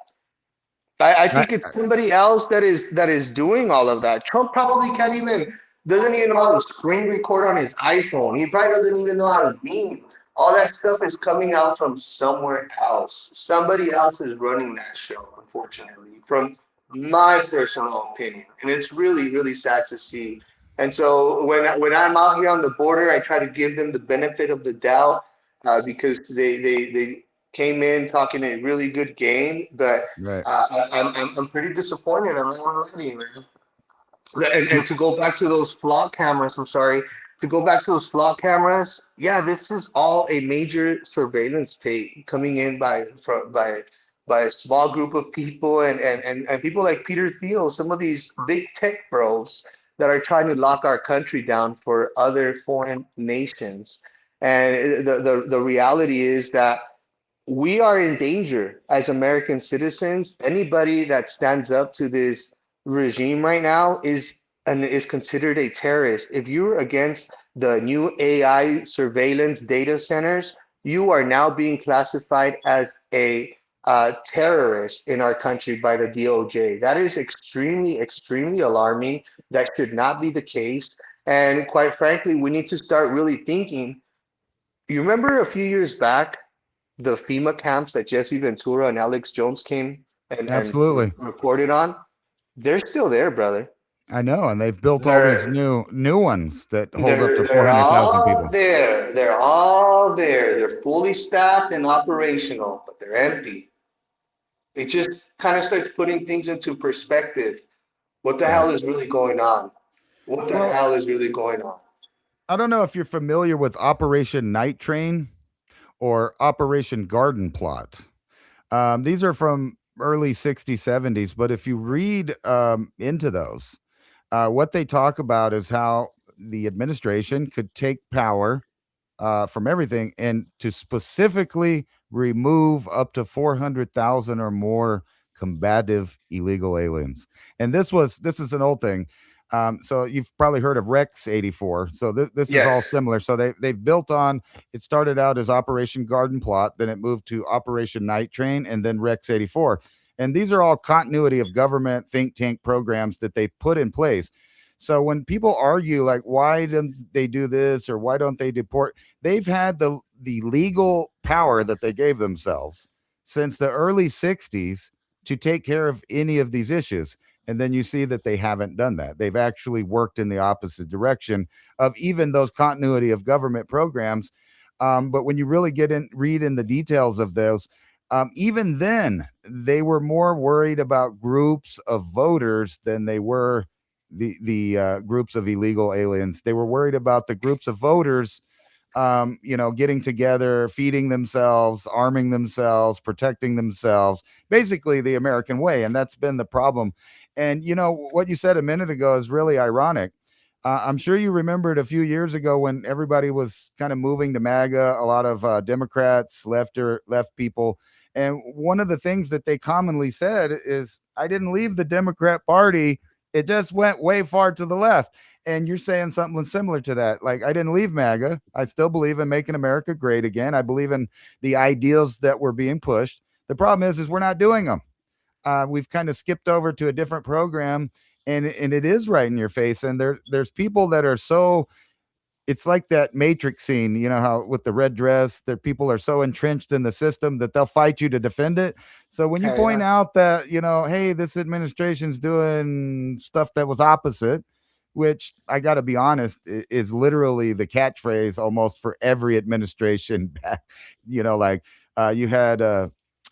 I I, think it's somebody else that is doing all of that. Trump probably can't even doesn't even know how to screen record on his iPhone. He probably doesn't even know how to meme. All that stuff is coming out from somewhere else. Somebody else is running that show, unfortunately, from my personal opinion. And it's really, really sad to see. And so when I'm out here on the border, I try to give them the benefit of the doubt because they came in talking a really good game, but right. I'm pretty disappointed. I'm not gonna lie to you, man. And to go back to those flock cameras, I'm sorry. To go back to those flock cameras, yeah, this is all a major surveillance tape coming in by a small group of people and people like Peter Thiel, some of these big tech bros that are trying to lock our country down for other foreign nations. And the reality is that we are in danger as American citizens. Anybody that stands up to this regime right now is considered a terrorist. If you're against the new AI surveillance data centers, you are now being classified as a terrorist in our country by the DOJ. That is extremely, extremely alarming. That should not be the case. And quite frankly, we need to start really thinking. You remember a few years back the FEMA camps that Jesse Ventura and Alex Jones came and Absolutely. reported on, they're still there, brother. I know, and they've built all these They're new ones that hold up to they're 400,000 all people. there. They're all there. They're fully staffed and operational, but they're empty. It just kind of starts putting things into perspective. What the Right. hell is really going on? What the Well, hell is really going on? I don't know if you're familiar with Operation Night Train or Operation Garden Plot. These are from early 60s, 70s, but if you read into those, what they talk about is how the administration could take power from everything and to specifically remove up to 400,000 or more combative illegal aliens. And this is an old thing. So you've probably heard of Rex 84. So this is all Yes. similar. So they've built on. It started out as Operation Garden Plot, then it moved to Operation Night Train, and then Rex 84. And these are all continuity of government think tank programs that they put in place. So when people argue like why don't they do this or why don't they deport, they've had the legal power that they gave themselves since the early 60s to take care of any of these issues. And then you see that they haven't done that. They've actually worked in the opposite direction of even those continuity of government programs. But when you really read in the details of those, even then, they were more worried about groups of voters than they were the groups of illegal aliens. They were worried about the groups of voters, getting together, feeding themselves, arming themselves, protecting themselves, basically the American way. And that's been the problem. And what you said a minute ago is really ironic. I'm sure you remembered a few years ago when everybody was kind of moving to MAGA, a lot of Democrats, left people. And one of the things that they commonly said is, I didn't leave the Democrat Party. It just went way far to the left. And you're saying something similar to that. Like, I didn't leave MAGA. I still believe in making America great again. I believe in the ideals that were being pushed. The problem is we're not doing them. We've kind of skipped over to a different program, and it is right in your face. And there's people that are so it's like that Matrix scene, you know, how with the red dress, that people are so entrenched in the system that they'll fight you to defend it. So when you Okay, point yeah. out that, you know, hey, this administration's doing stuff that was opposite, which I got to be honest, is literally the catchphrase almost for every administration. You know, like you had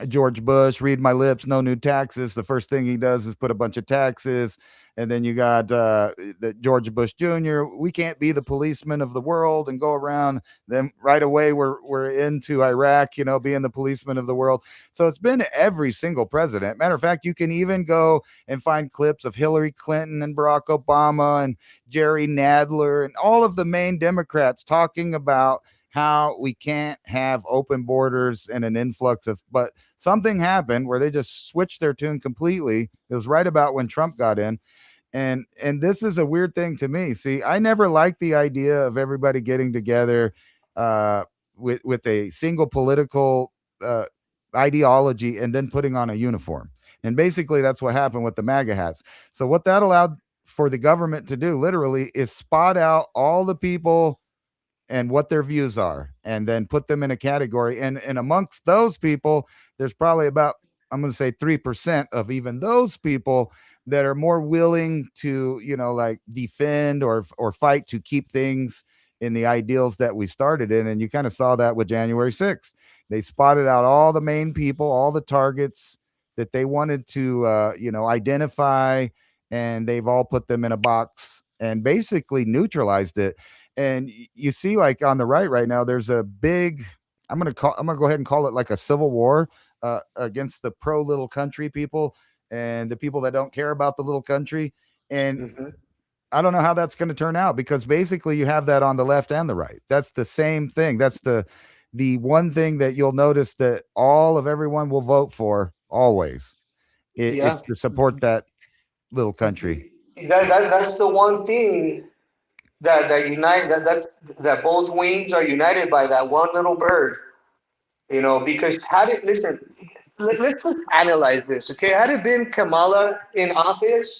George Bush, read my lips, no new taxes. The first thing he does is put a bunch of taxes. And then you got George Bush Jr. We can't be the policeman of the world and go around. Then right away we're into Iraq, you know, being the policeman of the world. So it's been every single president. Matter of fact, you can even go and find clips of Hillary Clinton and Barack Obama and Jerry Nadler and all of the main Democrats talking about how we can't have open borders and an influx of, but something happened where they just switched their tune completely. It was right about when Trump got in. And this is a weird thing to me. See, I never liked the idea of everybody getting together uh with a single political uh ideology and then putting on a uniform. And basically that's what happened with the MAGA hats. So what that allowed for the government to do literally is spot out all the people and what their views are and then put them in a category, and amongst those people there's probably about, I'm going to say 3% of even those people that are more willing to, you know, like defend or fight to keep things in the ideals that we started in. And you kind of saw that with January 6th. They spotted out all the main people, all the targets that they wanted to you know, identify, and they've all put them in a box and basically neutralized it. And you see, like on the right now, there's a big, I'm gonna go ahead and call it like a civil war against the pro little country people and the people that don't care about the little country. And Hmm. I don't know how that's going to turn out, because basically you have that on the left and the right. That's the same thing. That's the one thing that you'll notice that all of everyone will vote for always. Yeah. It's to support that little country. That's the one thing that unite that both wings are united by that one little bird. You know, because had it listen, let's just analyze this, okay? Had it been Kamala in office,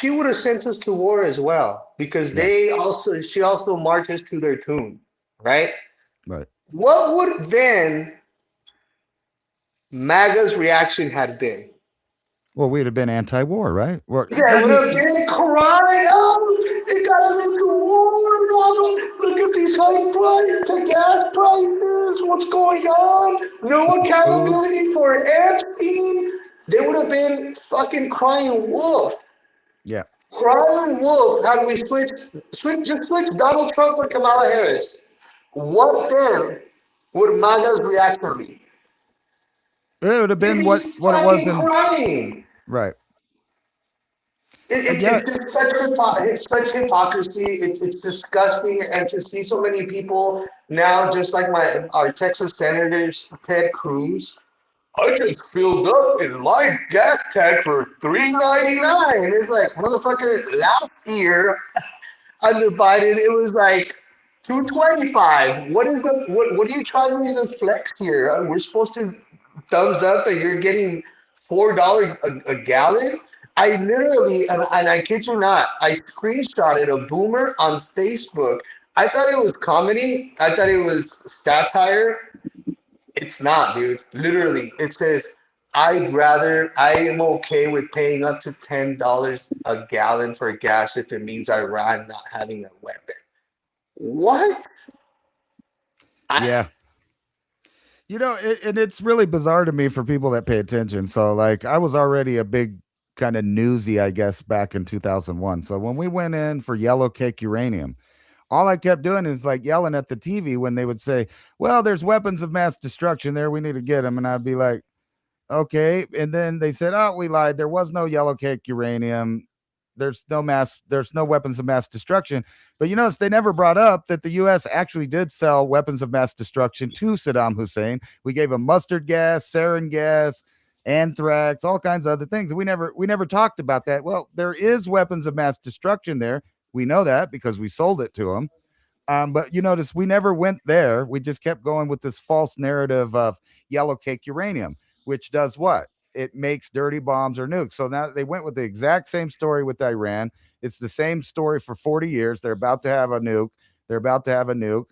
she would have sent us to war as well, because Yeah. she also marches to their tune, right? Right. What would then MAGA's reaction had been? Well, we'd have been anti-war, right? Well, Yeah, it let would me. have been crying out. It got us into war, Ronald. Look at these high gas prices. What's going on? No Food. accountability for Epstein. They would have been fucking crying wolf. Yeah. Crying wolf. Had we just switch Donald Trump for Kamala Harris. What then would MAGA's reaction be? It would have They'd been be what it was fucking in. crying. Right. It's Yeah. it's just it's such hypocrisy. It's disgusting, and to see so many people now, just like our Texas senators, Ted Cruz. I just filled up in my gas tank for $3.99. It's like, motherfucker, last year under Biden it was like 225. What are you trying to flex here? We're supposed to thumbs up that you're getting $4 a gallon. I literally, and I kid you not, I screenshotted a boomer on Facebook. I thought it was comedy. I thought it was satire. It's not, dude. Literally, it says, I am okay with paying up to $10 a gallon for gas if it means Iran not having a weapon. What? I, Yeah. You know, and it's really bizarre to me for people that pay attention. So, like, I was already a big kind of newsy, I guess, back in 2001. So when we went in for yellow cake uranium, all I kept doing is like yelling at the TV when they would say, "Well, there's weapons of mass destruction there. We need to get them." And I'd be like, "Okay." And then they said, "Oh, we lied. There was no yellow cake uranium. There's no weapons of mass destruction." But you notice they never brought up that the US actually did sell weapons of mass destruction to Saddam Hussein. We gave him mustard gas, sarin gas, anthrax, all kinds of other things. We never talked about that. Well, there is weapons of mass destruction there. We know that because we sold it to them. But you notice we never went there. We just kept going with this false narrative of yellow cake uranium, which does what? it makes dirty bombs or nukes. So now they went with the exact same story with Iran. It's the same story for 40 years. They're about to have a nuke. They're about to have a nuke.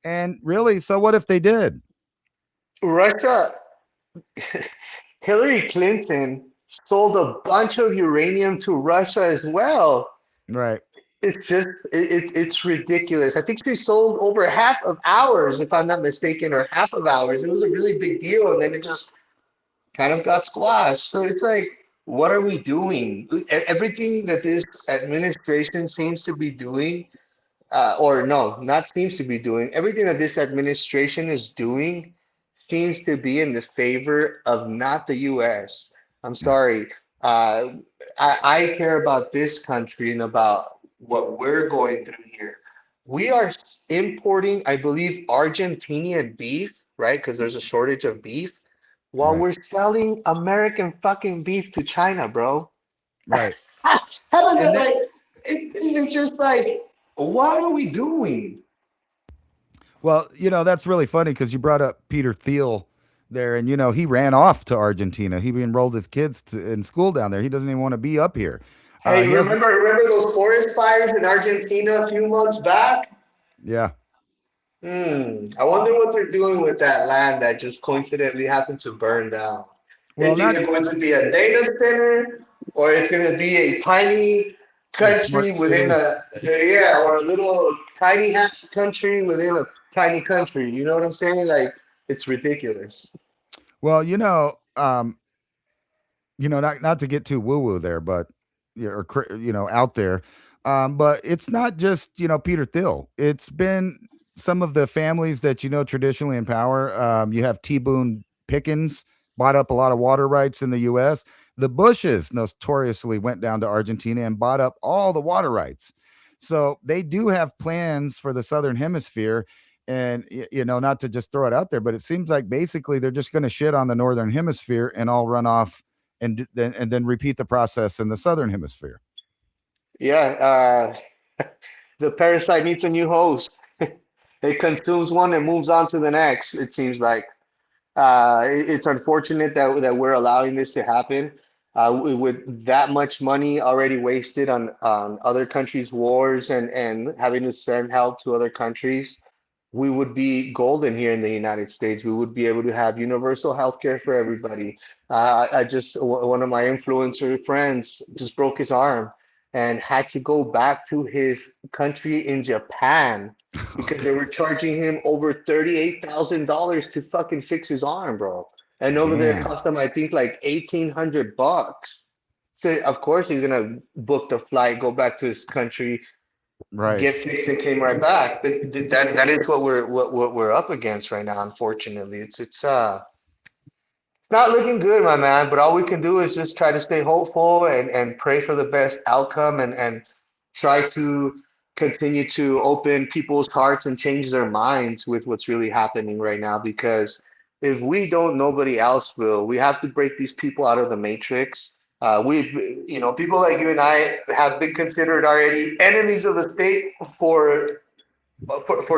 And really, so what if they did? Russia, Hillary Clinton sold a bunch of uranium to Russia as well. Right. It's just it's ridiculous. I think she sold over half of ours, if I'm not mistaken, or half of ours. It was a really big deal, and then it just kind of got squashed. So it's like, what are we doing? Everything that this administration seems to be doing, or no, not seems to be doing, everything that this administration is doing seems to be in the favor of not the US. I'm sorry. Uh, I care about this country and about what we're going through here. We are importing, I believe, Argentinian beef, right? Because there's a shortage of beef, while Right. we're selling American fucking beef to China, bro. Right. How does And it then, like? It's just like, what are we doing? well, that's really funny because you brought up Peter Thiel there, and he ran off to Argentina. He enrolled his kids in school down there. He doesn't even want to be up here. Hey, He has, remember those forest fires in Argentina a few months back? yeah. I wonder what they're doing with that land that just coincidentally happened to burn down. Well, It's not either going to be a data center or it's going to be a tiny a country smart within city. a, yeah, or a little tiny country within a tiny country. You know what I'm saying? Like, it's ridiculous. Well, not to get too woo woo there, but yeah, or out there. But it's not just Peter Thiel. It's been some of the families that traditionally in power. You have T. Boone Pickens bought up a lot of water rights in the U.S. The Bushes notoriously went down to Argentina and bought up all the water rights. So they do have plans for the Southern Hemisphere. And not to just throw it out there, but it seems like basically they're just going to shit on the Northern Hemisphere and all run off and then repeat the process in the southern hemisphere. Yeah, the parasite needs a new host. It consumes one and moves on to the next, it seems like. It's unfortunate that we're allowing this to happen. With that much money already wasted on other countries' wars and having to send help to other countries, we would be golden here in the United States. We would be able to have universal health care for everybody. One of my influencer friends just broke his arm and had to go back to his country in Japan because they were charging him over $38,000 to fucking fix his arm, bro. And over there it Damn. cost him, I think, like $1,800. So of course he's gonna book the flight, go back to his country, Right. get fixed, and came right back. But that is what we're up against right now. Unfortunately, it's not looking good, my man. But all we can do is just try to stay hopeful and pray for the best outcome and try to continue to open people's hearts and change their minds with what's really happening right now. Because if we don't, nobody else will. We have to break these people out of the matrix. People like you and I have been considered already enemies of the state for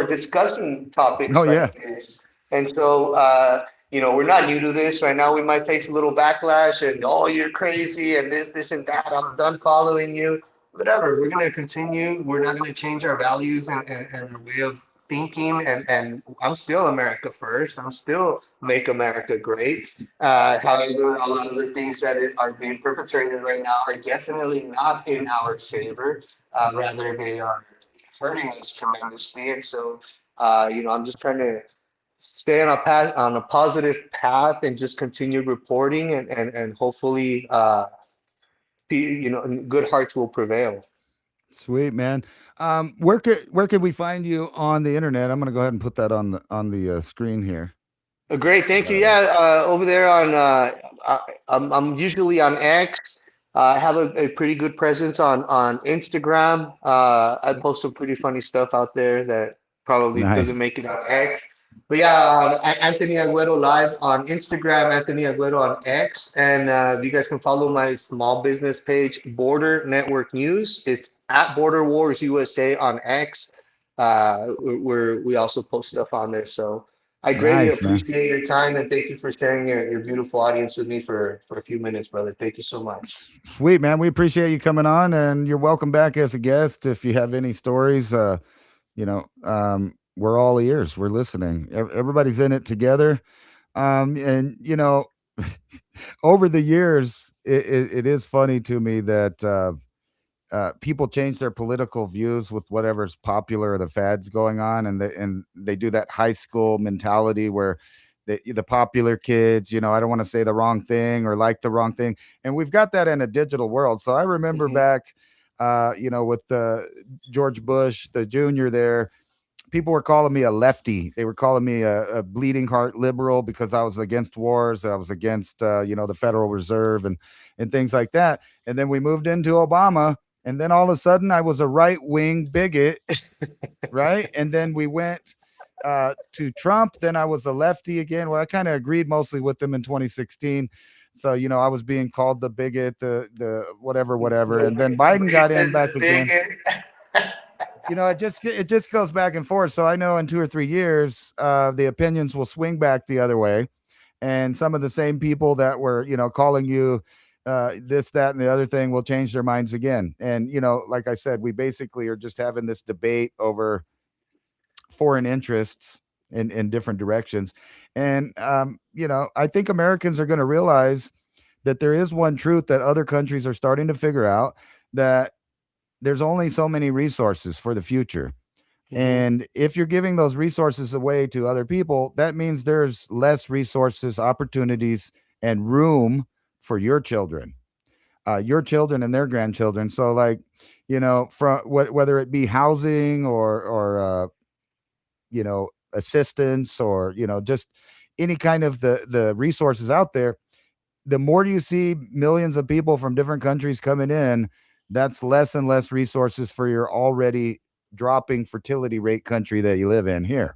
discussing Oh topics yeah. like this. And so, we're not new to this. Right now, we might face a little backlash and, oh, you're crazy and this and that. I'm done following you. Whatever. We're going to continue. We're not going to change our values and our way of thinking. And I'm still America first. I'm still make America great. However, a lot of the things that are being perpetrated right now are definitely not in our favor. Rather, they are hurting us tremendously. And so, I'm just trying to stay on a path, on a positive path, and just continue reporting, and hopefully, good hearts will prevail. Sweet man. Where could we find you on the internet? I'm gonna go ahead and put that on the screen here. Great, thank you. Uh, Yeah, over there on, I'm usually on X. I have a pretty good presence on Instagram. I post some pretty funny stuff out there that probably doesn't nice. make it on X. But yeah, Anthony Aguero live on Instagram, Anthony Aguero on X, and you guys can follow my small business page, Border Network News. It's at Border Wars USA on X. We also post stuff on there, so. I greatly Nice, man. appreciate your time and thank you for sharing your beautiful audience with me for a few minutes, brother. Thank you so much. Sweet, man. We appreciate you coming on, and you're welcome back as a guest. If you have any stories, we're all ears. We're listening. Everybody's in it together. And over the years, it is funny to me that people change their political views with whatever's popular or the fads going on, and they do that high school mentality where the popular kids, I don't want to say the wrong thing or like the wrong thing, and we've got that in a digital world. So I remember Hmm. back, with George Bush, the junior there, people were calling me a lefty. They were calling me a bleeding heart liberal because I was against wars. I was against, the Federal Reserve and things like that. And then we moved into Obama, and then all of a sudden I was a right wing bigot, right? And then we went to Trump. Then I was a lefty again. Well, I kind of agreed mostly with them in 2016. So I was being called the bigot, the whatever, whatever. And then The Biden got in racist, back the again. bigot. It just goes back and forth. So I know in 2 or 3 years, the opinions will swing back the other way, and some of the same people that were calling you this, that, and the other thing will change their minds again. And like I said, we basically are just having this debate over foreign interests in different directions. And I think Americans are going to realize that there is one truth that other countries are starting to figure out, that there's only so many resources for the future. Hmm. And if you're giving those resources away to other people, that means there's less resources, opportunities, and room for your children and their grandchildren. So, like, from whether it be housing or assistance, or just any kind of the resources out there, the more you see millions of people from different countries coming in, that's less and less resources for your already dropping fertility rate country that you live in here.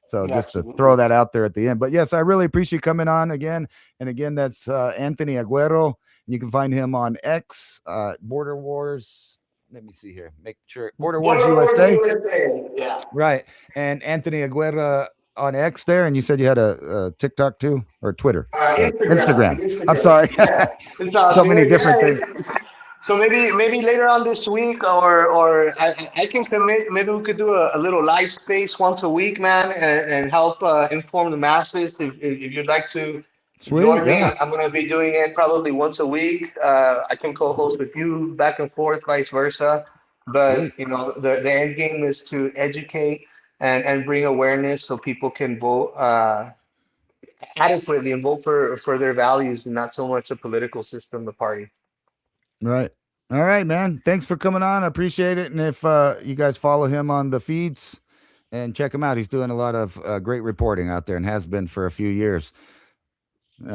So just to throw Absolutely. that out there at the end. But yes, I really appreciate you coming on again. And again, that's Anthony Aguero. And you can find him on X, Border Wars. Let me see here. Make sure Border Wars Border Wars USA. USA. Yeah. Right. And Anthony Aguero on X there. And you said you had a TikTok too, or Twitter? Instagram. Instagram. I'm Instagram. sorry. Yeah. It's all So many good. different Yeah. things. So maybe later on this week, or I can commit. Maybe we could do a little live space once a week, man, and help inform the masses. If you'd like to Sweet. join me, Yeah. I'm gonna be doing it probably once a week. I can co-host with you, back and forth, vice versa. But Sweet. the end game is to educate and bring awareness so people can vote adequately and vote for their values and not so much the political system, the party. Right. All right, man. Thanks for coming on. I appreciate it. And if you guys follow him on the feeds and check him out, he's doing a lot of great reporting out there and has been for a few years.